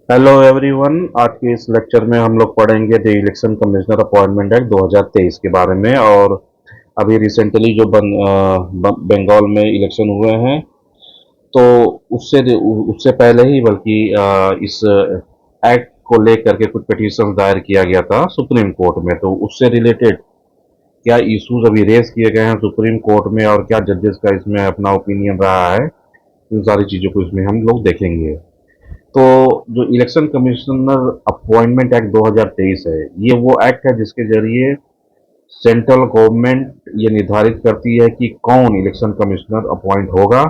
Hello everyone. आज के इस लेक्चर में हम लोग पढ़ेंगे the election commissioner appointment act 2023 के बारे में। और अभी रिसेंटली जो बंगाल में इलेक्शन हुए हैं, तो उससे उससे पहले ही बल्कि इस एक्ट को लेकर के कुछ पिटीशन दायर किया गया था सुप्रीम कोर्ट में। तो उससे रिलेटेड क्या इश्यूज अभी रेज किए गए हैं सुप्रीम कोर्ट में और क्या जजेस का इसमें अपना ओपिनियन रहा है, इन सारी चीज़ों को इसमें हम लोग देखेंगे। तो जो इलेक्शन कमिश्नर अपॉइंटमेंट एक्ट 2023 है, ये वो एक्ट है जिसके जरिए सेंट्रल गवर्नमेंट ये निर्धारित करती है कि कौन इलेक्शन कमिश्नर अपॉइंट होगा,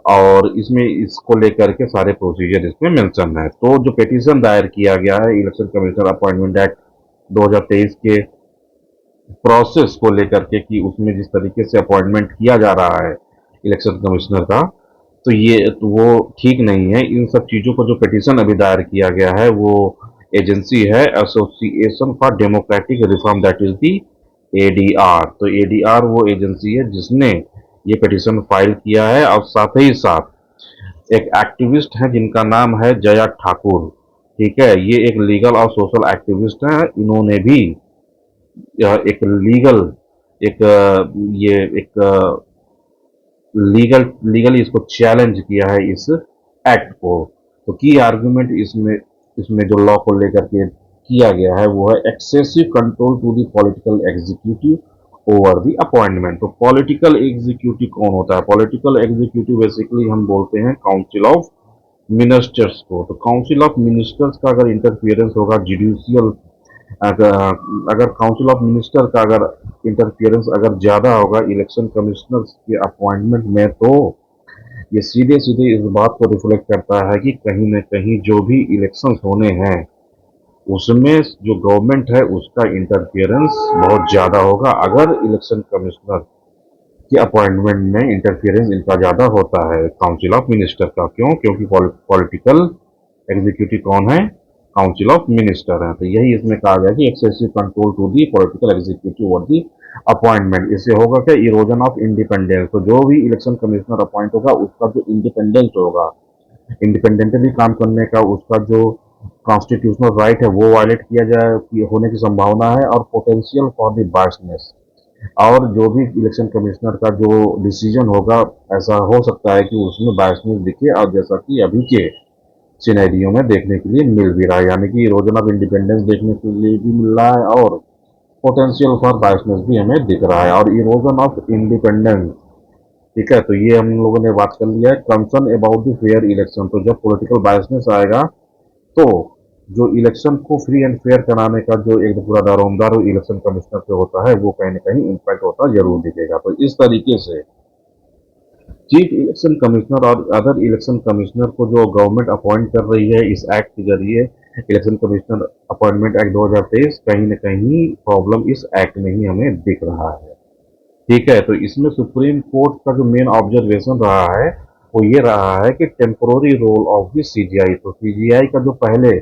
और इसमें इसको लेकर के सारे प्रोसीजर इसमें मेंशन है। तो जो पिटीशन दायर किया गया है इलेक्शन कमिश्नर अपॉइंटमेंट एक्ट 2023 के प्रोसेस को लेकर के कि उसमें जिस तरीके से अपॉइंटमेंट किया जा रहा है इलेक्शन कमिश्नर का, तो वो ठीक नहीं है। इन सब चीज़ों को जो पिटीशन अभी दायर किया गया है, वो एजेंसी है association for democratic reform, that is the ADR. तो एडीआर वो एजेंसी है जिसने ये पिटीशन फाइल किया है, और साथ ही साथ एक एक्टिविस्ट है जिनका नाम है जया ठाकुर। ठीक है, ये एक लीगल और सोशल एक्टिविस्ट है। इन्होंने भी एक लीगल एक ये एक लीगली इसको चैलेंज किया है इस एक्ट को। तो की आर्गुमेंट इसमें इसमें जो लॉ को लेकर के किया गया है वो है excessive control to the political executive over the appointment. तो पॉलिटिकल एग्जीक्यूटिव कौन होता है? पॉलिटिकल एग्जीक्यूटिव बेसिकली हम बोलते हैं काउंसिल ऑफ मिनिस्टर्स को। तो काउंसिल ऑफ मिनिस्टर्स का अगर इंटरफियरेंस होगा जुडिशियल, अगर अगर काउंसिल ऑफ मिनिस्टर का अगर इंटरफियरेंस अगर ज़्यादा होगा इलेक्शन कमिश्नर्स के अपॉइंटमेंट में, तो ये सीधे सीधे इस बात को रिफ्लेक्ट करता है कि कहीं न कहीं जो भी इलेक्शंस होने हैं उसमें जो गवर्नमेंट है उसका इंटरफियरेंस बहुत ज़्यादा होगा, अगर इलेक्शन कमिश्नर के अपॉइंटमेंट में इंटरफियरेंस इनका ज़्यादा होता है काउंसिल ऑफ मिनिस्टर का। क्यों? क्योंकि पॉलिटिकल एग्जीक्यूटिव कौन है? काउंसिल ऑफ मिनिस्टर है। तो यही इसमें कहा गया कि excessive control to the political executive और दी अपॉइंटमेंट। इससे होगा क्या? Erosion of independence. तो जो भी इलेक्शन कमिश्नर अपॉइंट होगा उसका जो इंडिपेंडेंस होगा, इंडिपेंडेंटली काम करने का उसका जो कॉन्स्टिट्यूशनल राइट है वो वायलेट किया जाए होने की संभावना है। और पोटेंशियल फॉर द बायसनेस, और जो भी इलेक्शन कमिश्नर का जो डिसीजन होगा, ऐसा हो सकता है कि उसमें बायसनेस दिखे, और जैसा कि अभी के सिनेरियो में देखने के लिए मिल भी रहा है, यानी कि इरोजन ऑफ इंडिपेंडेंस देखने के लिए भी मिल रहा है और पोटेंशियल फॉर बायसनेस भी हमें दिख रहा है। और इरोजन ऑफ इंडिपेंडेंस, ठीक है, तो ये हम लोगों ने बात कर लिया है। Concern about the fair election, तो जब पॉलिटिकल बायसनेस आएगा तो जो इलेक्शन को फ्री एंड फेयर कराने का जो एक पूरा दारोमदार इलेक्शन कमिश्नर से होता है, वो कहीं ना कहीं इम्पैक्ट होता जरूर दिखेगा। तो इस तरीके से चीफ इलेक्शन कमिश्नर और अदर इलेक्शन कमिश्नर को जो गवर्नमेंट अपॉइंट कर रही है इस एक्ट के जरिए, इलेक्शन कमिश्नर अपॉइंटमेंट एक्ट 2023, कहीं न कहीं प्रॉब्लम इस एक्ट में ही हमें दिख रहा है। ठीक है, तो इसमें सुप्रीम कोर्ट का जो मेन ऑब्जर्वेशन रहा है वो ये रहा है कि temporary role of the CJI. तो सीजीआई का जो पहले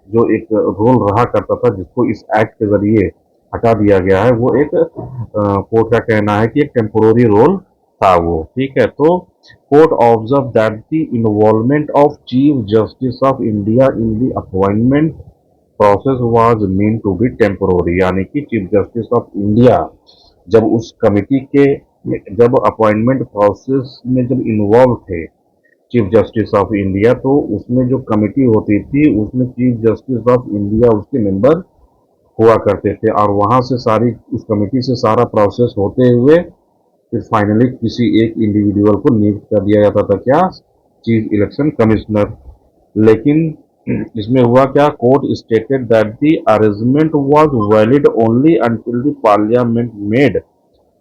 जो एक रोल रहा करता था जिसको इस एक्ट के जरिए हटा दिया गया है, वो एक कोर्ट का कहना है कि एक टेम्पोररी रोल था वो। ठीक है, तो court observe that the involvement of chief justice of India in the appointment process was mean to be temporary, यानी कि चीफ जस्टिस ऑफ इंडिया जब उस कमिटी के जब अपॉइंटमेंट प्रोसेस में जब इन्वॉल्व थे चीफ जस्टिस ऑफ इंडिया, तो उसमें जो कमिटी होती थी उसमें चीफ जस्टिस ऑफ इंडिया उसके मेंबर हुआ करते थे, और वहां से सारी उस कमिटी से सारा प्रोसेस होते हुए फिर फाइनली किसी एक इंडिविजुअल को नियुक्त कर दिया जाता था, क्या? Chief election commissioner. लेकिन इसमें हुआ क्या? Court stated that the arrangement was valid only until the parliament made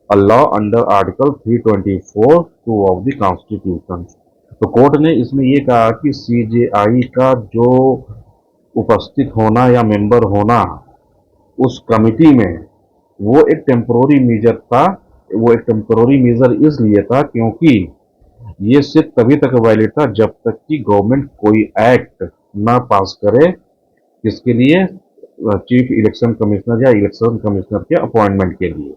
a law under article 324 two of the constitution. तो कोर्ट ने इसमें ये कहा कि सीजेआई का जो उपस्थित होना या मेंबर होना उस कमिटी में, वो एक टेम्पोररी मेजर था। वो एक टेम्पोररी मेजर इसलिए था क्योंकि ये सिर्फ तभी तक वैलिड था जब तक कि गवर्नमेंट कोई एक्ट ना पास करे किसके लिए? चीफ इलेक्शन कमिश्नर या इलेक्शन कमिश्नर के अपॉइंटमेंट के लिए।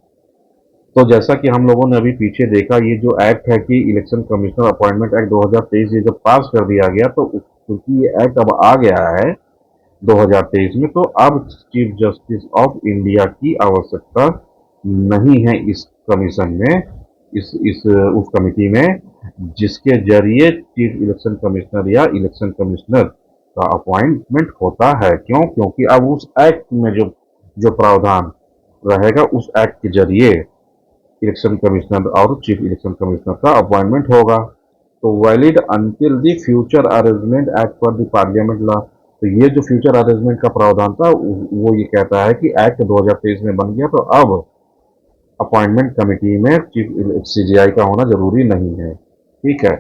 तो जैसा कि हम लोगों ने अभी पीछे देखा, ये जो एक्ट है कि इलेक्शन कमिश्नर अपॉइंटमेंट एक्ट 2023 ये जब पास कर दिया गया, तो क्योंकि ये एक्ट अब आ गया है 2023 में, तो अब चीफ जस्टिस ऑफ इंडिया की आवश्यकता नहीं है इस कमीशन में, इस उस कमिटी में, जिसके जरिए चीफ इलेक्शन कमिश्नर या इलेक्शन कमिश्नर का अपॉइंटमेंट होता है। क्यों? क्योंकि अब उस एक्ट में जो जो प्रावधान रहेगा, उस एक्ट के जरिए इलेक्शन कमिश्नर और चीफ इलेक्शन कमिश्नर का अपॉइंटमेंट होगा। तो valid until the future arrangement act for the parliament law. तो ये जो फ्यूचर अरेंजमेंट का प्रावधान था वो ये कहता है कि एक्ट 2023 में बन गया तो अब अपॉइंटमेंट कमेटी में चीफ सीजीआई का होना जरूरी नहीं है। ठीक है,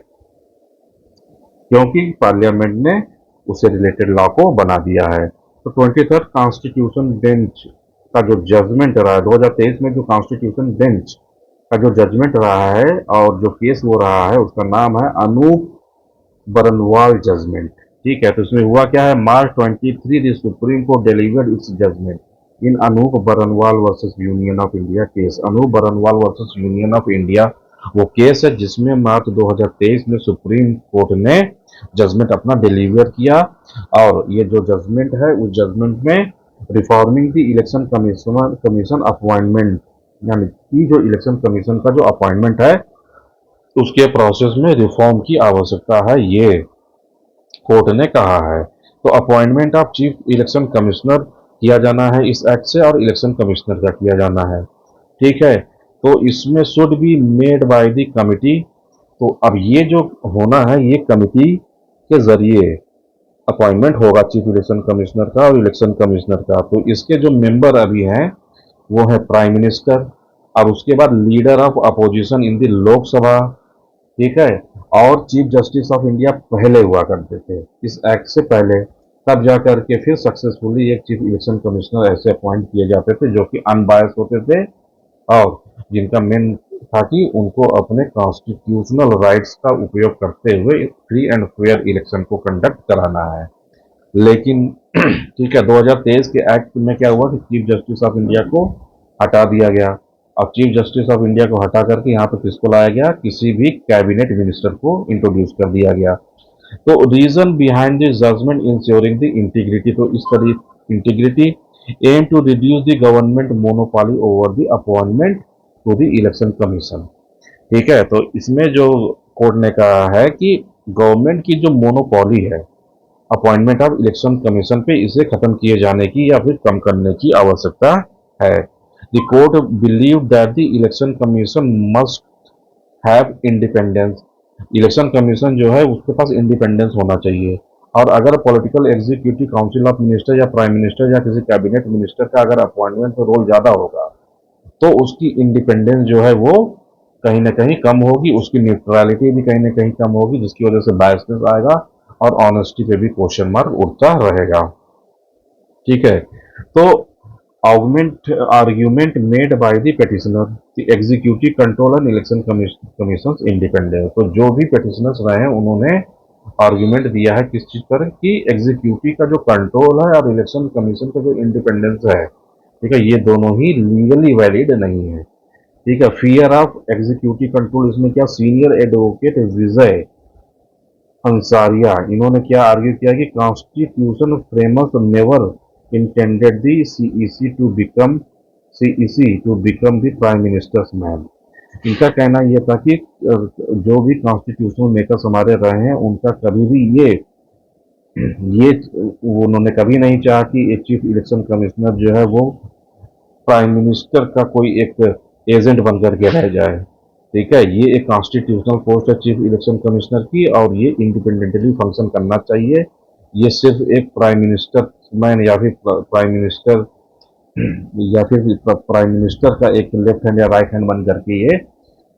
क्योंकि पार्लियामेंट ने उससे रिलेटेड लॉ को बना दिया है। तो 23rd कॉन्स्टिट्यूशन बेंच का जो जजमेंट रहा है 2023 में, जो कॉन्स्टिट्यूशन बेंच का जो जजमेंट रहा है और जो केस वो रहा है, उसका नाम है अनूप बरनवाल जजमेंट। ठीक है, तो इसमें हुआ क्या है, March 23 the Supreme Court delivered its judgement in Anoop Barnwal versus Union of India case. Anoop Barnwal versus Union of India वो केस है जिसमें मार्च 2023 में सुप्रीम कोर्ट ने जजमेंट अपना डिलीवर किया। और ये जो जजमेंट है, उस जजमेंट में reforming the election Commission appointment, यानी कि जो इलेक्शन कमीशन का जो अपॉइंटमेंट है उसके प्रोसेस में रिफॉर्म की आवश्यकता है, ये कोर्ट ने कहा है। तो appointment of chief election commissioner किया जाना है इस एक्ट से, और इलेक्शन कमिश्नर का किया जाना है। ठीक है, तो इसमें should be made by the committee. तो अब ये जो होना है, ये कमिटी के जरिए अपॉइंटमेंट होगा चीफ इलेक्शन कमिश्नर का और इलेक्शन कमिश्नर का। तो इसके जो मेंबर अभी हैं वो है प्राइम मिनिस्टर, और उसके बाद leader of opposition in the Lok Sabha. ठीक है, और चीफ जस्टिस ऑफ इंडिया पहले हुआ करते थे इस एक्ट से पहले, तब जा करके फिर सक्सेसफुली एक चीफ इलेक्शन कमिश्नर ऐसे अपॉइंट किए जाते थे जो कि अनबायस होते थे और जिनका मेन था कि उनको अपने कॉन्स्टिट्यूशनल राइट्स का उपयोग करते हुए फ्री एंड फेयर इलेक्शन को कंडक्ट कराना है। लेकिन ठीक है, 2023 के एक्ट में क्या हुआ कि चीफ जस्टिस ऑफ इंडिया को हटा दिया गया। अब चीफ जस्टिस ऑफ इंडिया को हटा करके यहाँ पे किसको लाया गया, किसी भी कैबिनेट मिनिस्टर को इंट्रोड्यूस कर दिया गया। तो reason behind the judgment ensuring the integrity, तो इस तरह integrity aim to reduce the government monopoly over the appointment to the election commission. ठीक है, तो इसमें जो कोर्ट ने कहा है कि गवर्नमेंट की जो मोनोपोली है अपॉइंटमेंट ऑफ इलेक्शन कमीशन पे, इसे खत्म किए जाने की या फिर कम करने की आवश्यकता है। The court believe that the election commission must have independence. Election commission जो है उसके पास इंडिपेंडेंस होना चाहिए, और अगर political executive council of minister या प्राइम मिनिस्टर या किसी कैबिनेट मिनिस्टर का अगर अपॉइंटमेंट में रोल ज्यादा होगा तो उसकी इंडिपेंडेंस जो है वो कहीं ना कहीं कम होगी, उसकी न्यूट्रलिटी भी कहीं ना कहीं कम होगी, जिसकी वजह से बायसनेस आएगा और ऑनेस्टी पे भी क्वेश्चन मार्क उठता रहेगा। ठीक है, तो argument made by the petitioner the executive control and election commission independence. तो जो भी पेटिशनर्स रहे हैं उन्होंने आर्ग्यूमेंट दिया है किस चीज पर, कि एग्जीक्यूटिव का जो कंट्रोल है और इलेक्शन कमीशन का जो इंडिपेंडेंस है, ठीक है, ये दोनों ही लीगली वैलिड नहीं है। ठीक है, फियर ऑफ एग्जीक्यूटिव कंट्रोल, इसमें क्या सीनियर एडवोकेट विजय अंसारिया, इन्होंने क्या आर्ग्यू किया कि constitution framers never intended the CEC to become the prime minister's man. इनका कहना यह था कि जो भी कॉन्स्टिट्यूशनल मेकर्स हमारे रहे हैं उनका कभी भी ये उन्होंने कभी नहीं चाहा कि एक चीफ इलेक्शन कमिश्नर जो है वो प्राइम मिनिस्टर का कोई एक एजेंट बन करके रह जाए। ठीक है, ये एक कॉन्स्टिट्यूशनल पोस्ट है चीफ इलेक्शन कमिश्नर की, और ये इंडिपेंडेंटली फंक्शन करना चाहिए। ये सिर्फ एक प्राइम मिनिस्टर मैन या फिर प्राइम मिनिस्टर का एक लेफ्ट हैंड या राइट हैंड बन करके ये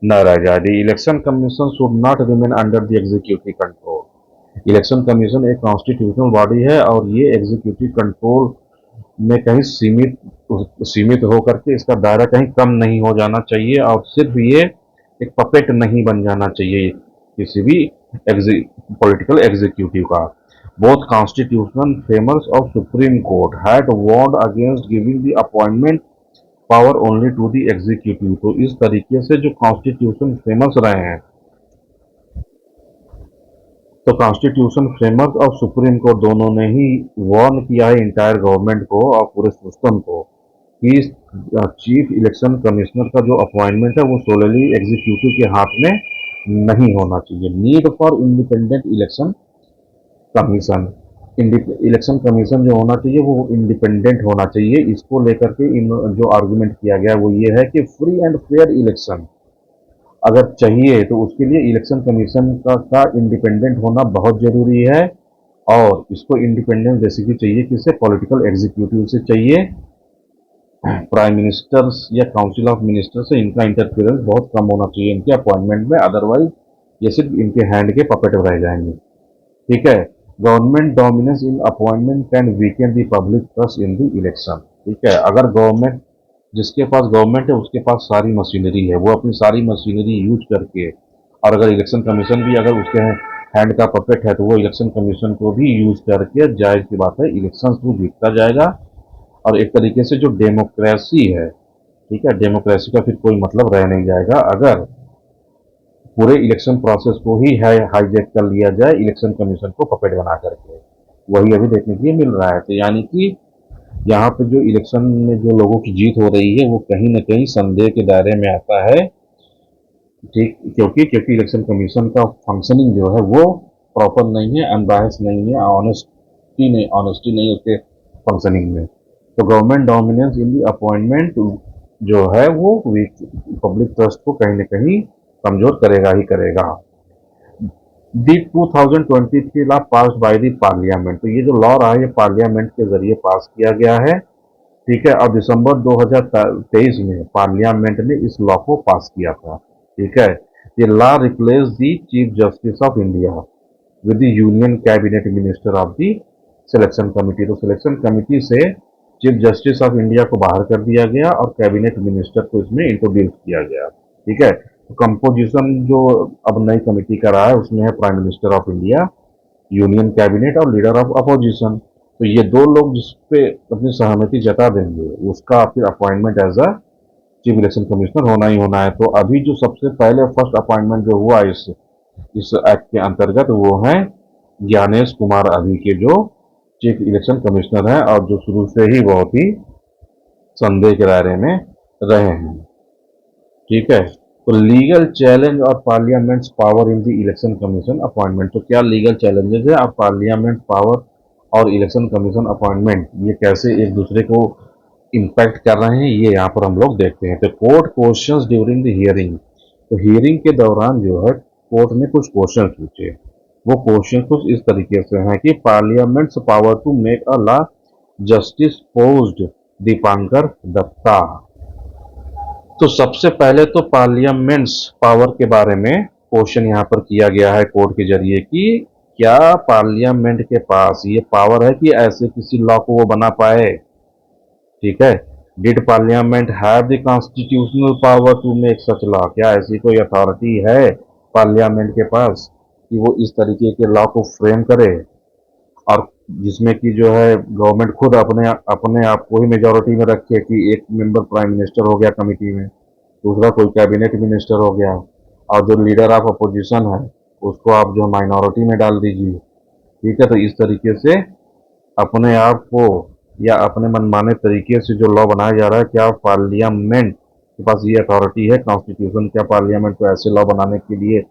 न रह जाए। The election commission should not remain under the executive control. Election commission एक कॉन्स्टिट्यूशनल बॉडी है और ये एग्जीक्यूटिव कंट्रोल में कहीं सीमित होकर के इसका दायरा कहीं कम नहीं हो जाना चाहिए, और सिर्फ ये एक पपेट नहीं बन जाना चाहिए किसी भी पॉलिटिकल एग्जीक्यूटिव का। Both constitutional framers of supreme court had warned against giving the appointment power only to the executive. तो इस तरीके से जो कॉन्स्टिट्यूशन फेमस रहे हैं तो कॉन्स्टिट्यूशन फ्रेमवर्क और सुप्रीम कोर्ट दोनों ने ही वार्न किया है इंटायर गवर्नमेंट को और पूरे सिस्टम को कि चीफ इलेक्शन कमिश्नर का जो अपॉइंटमेंट है वो सोलली एग्जीक्यूटिव के हाथ में नहीं होना चाहिए। Need for independent election commission, election commission जो होना चाहिए वो इंडिपेंडेंट होना चाहिए। इसको लेकर के इन जो आर्गुमेंट किया गया वो ये है कि फ्री एंड फेयर इलेक्शन अगर चाहिए तो उसके लिए इलेक्शन कमीशन का इंडिपेंडेंट होना बहुत जरूरी है। और इसको इंडिपेंडेंस बेसिकली चाहिए किससे? पॉलिटिकल एग्जीक्यूटिव से चाहिए। प्राइम मिनिस्टर्स या काउंसिल ऑफ मिनिस्टर से इनका इंटरफेरेंस बहुत कम होना चाहिए इनके अपॉइंटमेंट में, अदरवाइज ये सिर्फ इनके हैंड के पपेट रह जाएंगे। ठीक है। Government dominance in appointment can Weeknd the public trust in the election. ठीक है। अगर गवर्नमेंट, जिसके पास गवर्नमेंट है उसके पास सारी मशीनरी है, वो अपनी सारी मशीनरी यूज करके, और अगर इलेक्शन कमीशन भी अगर उसके हैंड का पपेट है तो वो इलेक्शन कमीशन को भी यूज करके, जाहिर सी बात है, इलेक्शन वो जीतता जाएगा। और एक तरीके से जो डेमोक्रेसी है, ठीक है, डेमोक्रेसी का फिर कोई मतलब रह नहीं जाएगा अगर पूरे इलेक्शन प्रोसेस को ही हाईजैक कर लिया जाए इलेक्शन कमीशन को पपेट बना करके। वही अभी देखने के लिए मिल रहा है। तो यानी कि यहाँ पे जो इलेक्शन में जो लोगों की जीत हो रही है वो कहीं ना कहीं संदेह के दायरे में आता है। ठीक, क्योंकि क्योंकि इलेक्शन कमीशन का फंक्शनिंग जो है वो प्रॉपर नहीं है, अनबायस नहीं है, ऑनेस्टी नहीं उसके फंक्शनिंग में। तो गवर्नमेंट डोमिनेंस इन दी अपॉइंटमेंट जो है वो पब्लिक ट्रस्ट को कहीं ना कहीं कमजोर करेगा ही करेगा। दी 2023 law pass by the parliament, तो ये जो लॉ रहा है ये पार्लियामेंट के जरिए पास किया गया है। ठीक है। और दिसंबर 2023 में पार्लियामेंट ने इस लॉ को पास किया था। ठीक है। ये law replace the chief justice of India with the union cabinet minister of the selection committee. तो सिलेक्शन कमिटी से चीफ जस्टिस ऑफ इंडिया को बाहर कर दिया गया और कैबिनेट मिनिस्टर को इसमें इंट्रोड्यूस किया गया। ठीक है। तो कंपोजिशन जो अब नई कमिटी का रहा है उसमें है prime minister of India, union cabinet और लीडर ऑफ अपोजिशन। तो ये दो लोग जिस पे अपनी सहमति जता देंगे उसका फिर appointment as a chief election commissioner होना ही होना है। तो अभी जो सबसे पहले फर्स्ट अपॉइंटमेंट जो हुआ इस एक्ट के अंतर्गत वो है ज्ञानेश कुमार अभी के, जो चीफ इलेक्शन कमिश्नर हैं और जो शुरू से ही बहुत ही संदेह के दायरे में रहे हैं। ठीक है। तो लीगल चैलेंज और parliaments power in the election Commission appointment, तो क्या लीगल चैलेंजेस है और पार्लियामेंट पावर और इलेक्शन कमीशन अपॉइंटमेंट ये कैसे एक दूसरे को इम्पैक्ट कर रहे हैं ये यहाँ पर हम लोग देखते हैं। तो court questions during the hearing, तो हियरिंग के दौरान जो है कोर्ट ने कुछ क्वेश्चन पूछे। वो क्वेश्चन कुछ इस तरीके से हैं कि parliament's power to make a law, justice posed Dipankar Datta. तो सबसे पहले तो पार्लियामेंट्स पावर के बारे में क्वेश्चन यहाँ पर किया गया है कोर्ट के जरिए कि क्या पार्लियामेंट के पास ये पावर है कि ऐसे किसी लॉ को वो बना पाए। ठीक है। Did parliament have the constitutional power to make such law, क्या ऐसी कोई अथॉरिटी है पार्लियामेंट के पास कि वो इस तरीके के लॉ को फ्रेम करे और जिसमें कि जो है गवर्नमेंट खुद अपने अपने आप को ही मेजोरिटी में रखे कि एक मेंबर प्राइम मिनिस्टर हो गया कमिटी में, दूसरा कोई कैबिनेट मिनिस्टर हो गया और जो लीडर ऑफ अपोजिशन है उसको आप जो माइनॉरिटी में डाल दीजिए। ठीक है। तो इस तरीके से अपने आप को या अपने मनमाने तरीके से जो लॉ बनाया जा रहा है, क्या पार्लियामेंट के पास ये अथॉरिटी है, कॉन्स्टिट्यूशन क्या पार्लियामेंट को ऐसे लॉ बनाने के लिए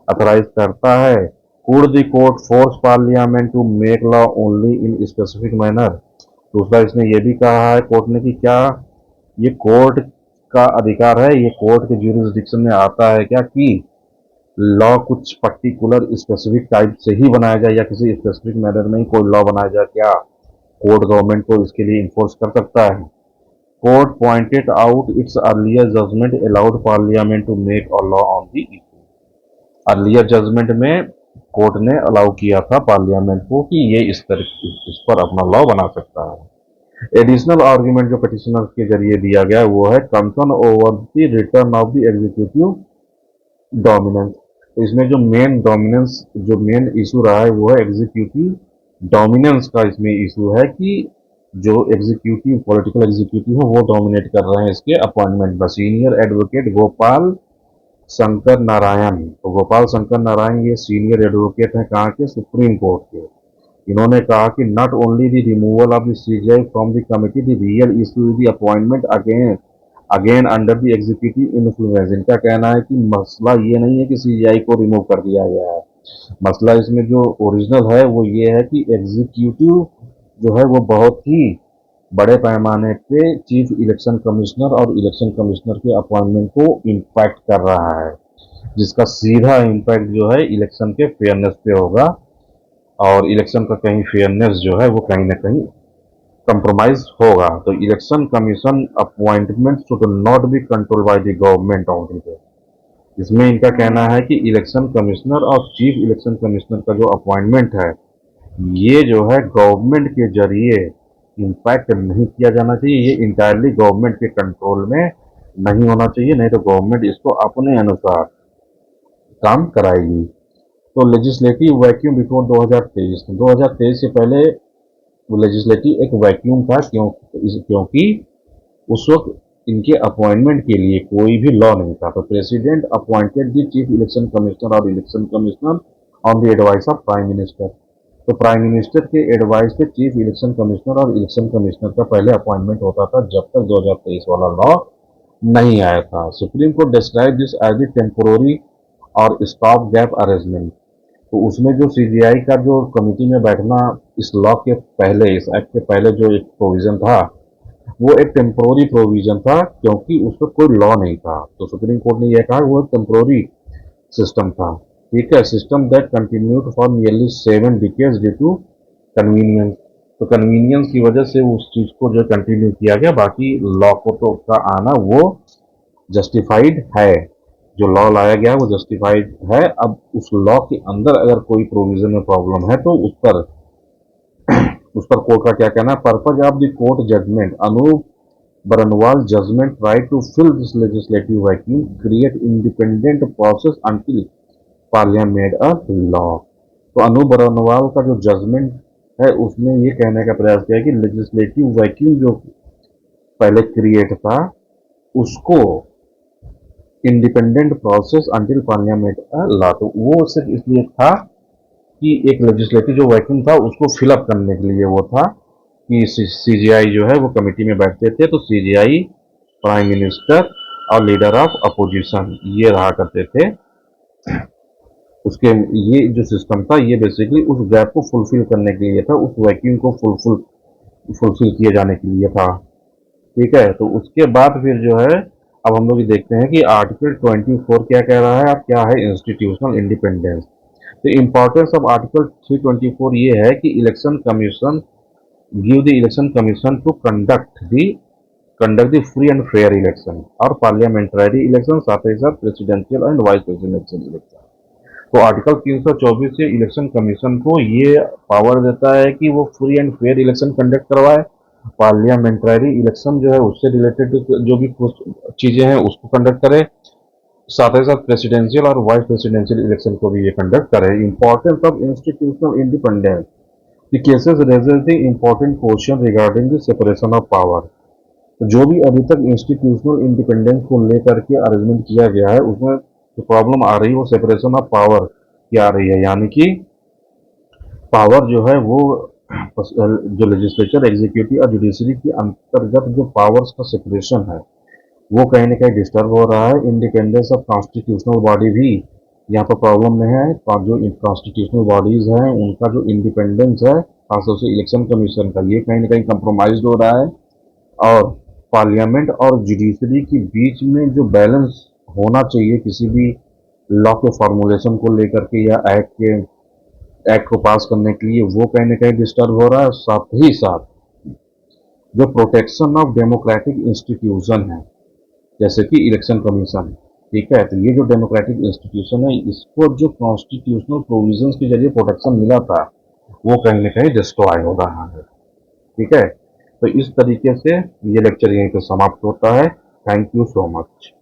अथोराइज करता है। Could the court force parliament to make law only in specific manner. दूसरा इसने ये भी कहा है कोर्ट ने कि क्या ये कोर्ट का अधिकार है, ये कोर्ट के ज्यूरिसडिक्शन में आता है क्या कि लॉ कुछ पर्टिकुलर स्पेसिफिक टाइप से ही बनाया जाए या किसी स्पेसिफिक मैनर में ही कोई लॉ बनाया जाए, क्या कोर्ट गवर्नमेंट को इसके लिए इन्फोर्स कर सकता है। Court pointed out its earlier judgment allowed parliament to make a law on the issue. Earlier judgment में कोर्ट ने अलाउ किया था पार्लियामेंट को कि ये इस पर अपना लॉ बना सकता है। एडिशनल आर्ग्यूमेंट जो पिटिशनर के जरिए दिया गया वो है concern over the return of the executive dominance. तो इसमें जो मेन डोमिनेंस जो मेन इशू रहा है वो है एग्जीक्यूटिव डोमिनेंस का। इसमें इशू है कि जो एग्जीक्यूटिव पॉलिटिकल एग्जीक्यूटिव है वो डोमिनेट कर रहे हैं इसके अपॉइंटमेंट में। Senior advocate Gopal Shankar Narayan. तो गोपाल शंकर नारायण ये सीनियर एडवोकेट हैं कहाँ के, सुप्रीम कोर्ट के। इन्होंने कहा कि not only the removal of the CGI from the committee, the real issue is the appointment again again under the executive influence. इनका कहना है कि मसला ये नहीं है कि सीजीआई को रिमूव कर दिया गया है, मसला इसमें जो ओरिजिनल है वो ये है कि एग्जीक्यूटिव जो है वो बहुत ही बड़े पैमाने पे चीफ इलेक्शन कमिश्नर और इलेक्शन कमिश्नर के अपॉइंटमेंट को इम्पैक्ट कर रहा है, जिसका सीधा इम्पैक्ट जो है इलेक्शन के फेयरनेस पे होगा, और इलेक्शन का कहीं फेयरनेस जो है वो कहीं ना कहीं कंप्रोमाइज होगा। तो election Commission appointment should not be control by the government of the. इसमें इनका कहना है कि इलेक्शन कमिश्नर और चीफ इलेक्शन कमिश्नर का जो अपॉइंटमेंट है ये जो है गवर्नमेंट के जरिए इम्पैक्ट नहीं किया जाना चाहिए, ये इंटायरली गवर्नमेंट के कंट्रोल में नहीं होना चाहिए, नहीं तो गवर्नमेंट इसको अपने अनुसार काम कराएगी। तो लेजिस्लेटिव वैक्यूम बिफोर 2023, 2023 से पहले वो लेजिस्लेटिव एक वैक्यूम था, क्योंकि उस वक्त इनके अपॉइंटमेंट के लिए कोई भी लॉ नहीं था। तो president appointed the chief election commissioner और election commissioner on the advice of prime minister. तो प्राइम मिनिस्टर के एडवाइस पे चीफ इलेक्शन कमिश्नर और इलेक्शन कमिश्नर का पहले अपॉइंटमेंट होता था, जब तक 2023 वाला लॉ नहीं आया था। Supreme court describe this as a temporary और स्टॉप गैप अरेंजमेंट। तो उसमें जो सीजीआई का जो कमिटी में बैठना इस लॉ के पहले, इस एक्ट के पहले जो एक प्रोविजन था वो एक टेम्पोररी प्रोविजन था, क्योंकि उस पर कोई लॉ नहीं था। तो सुप्रीम कोर्ट ने यह कहा वो टेम्पोररी सिस्टम था, ठीक है, system that continued for nearly 7 decades due to convenience. तो कन्वीनियंस की वजह से उस चीज को जो कंटिन्यू किया गया, बाकी लॉ को तो का आना वो जस्टिफाइड है, जो लॉ लाया गया वो जस्टिफाइड है। अब उस लॉ के अंदर अगर कोई प्रोविजन में प्रॉब्लम है तो उस पर कोर्ट का क्या कहना है। Purpose of the court judgment, Anoop Barnwal judgment try to fill this legislative vacuum, create independent process until parliament a law. तो अनूप बरनवाल का जो जजमेंट है उसने ये कहने का प्रयास किया कि लेजिस्लेटिव वैक्यूम जो पहले क्रिएट था उसको independent process until parliament law. तो वो सिर्फ इसलिए था कि एक लेजिस्लेटिव जो वैक्यूम था उसको फिलअप करने के लिए वो था कि सीजीआई जो है वो कमेटी में बैठते थे, तो सीजीआई प्राइम मिनिस्टर और लीडर ऑफ अपोजिशन ये रहा करते थे। उसके ये जो सिस्टम था ये बेसिकली उस गैप को फुलफिल करने के लिए था, उस वैक्यूम को फुलफिल किए जाने के लिए था, ठीक है। तो उसके बाद फिर जो है अब हम लोग ये देखते हैं कि आर्टिकल 24 क्या कह रहा है, अब क्या है इंस्टीट्यूशनल इंडिपेंडेंस। तो इम्पोर्टेंस ऑफ आर्टिकल 324 ये है कि election commission give the election commission to conduct the free and fair election और पार्लियामेंट्री इलेक्शन, साथ ही साथ presidential and vice presidential election. तो आर्टिकल 324 से इलेक्शन कमीशन को ये पावर देता है कि वो free and fair election conduct करवाए, पार्लियामेंट्री इलेक्शन जो है उससे रिलेटेड जो भी कुछ चीजें हैं उसको कंडक्ट करे, साथ ही साथ प्रेसिडेंशियल और वाइस प्रेसिडेंशियल इलेक्शन को भी ये कंडक्ट करे। Importance of institutional independence, the cases raises the important question regarding the separation of power. तो जो भी अभी तक इंस्टीट्यूशनल इंडिपेंडेंस को लेकर के अरेंजमेंट किया गया है उसमें जो प्रॉब्लम आ रही है वो सेपरेशन ऑफ पावर की आ रही है, यानी कि पावर जो है वो जो लेजिस्लेचर, एग्जीक्यूटिव और जुडिशरी के अंतर्गत जो पावर्स का सेपरेशन है वो कहीं ना कहीं डिस्टर्ब हो रहा है। इंडिपेंडेंस ऑफ कॉन्स्टिट्यूशनल बॉडी भी यहाँ पर प्रॉब्लम में है। जो कॉन्स्टिट्यूशनल बॉडीज हैं उनका जो इंडिपेंडेंस है खासतौर से इलेक्शन कमीशन का, ये कहीं ना कहीं कंप्रोमाइज हो रहा है। और पार्लियामेंट और जुडिशरी के बीच में जो बैलेंस होना चाहिए किसी भी लॉ के फॉर्मुलेशन को लेकर के या एक्ट को पास करने के लिए, वो कहीं ना कहीं डिस्टर्ब हो रहा है। साथ ही साथ जो प्रोटेक्शन ऑफ डेमोक्रेटिक इंस्टीट्यूशन है जैसे कि इलेक्शन कमीशन, ठीक है, तो ये जो डेमोक्रेटिक इंस्टीट्यूशन है इसको जो कॉन्स्टिट्यूशनल प्रोविजंस के जरिए प्रोटेक्शन मिला था वो कहीं ना कहीं डिस्ट्रॉय हो रहा है, ठीक है। तो इस तरीके से ये लेक्चर यहीं पे समाप्त होता है। Thank you so much.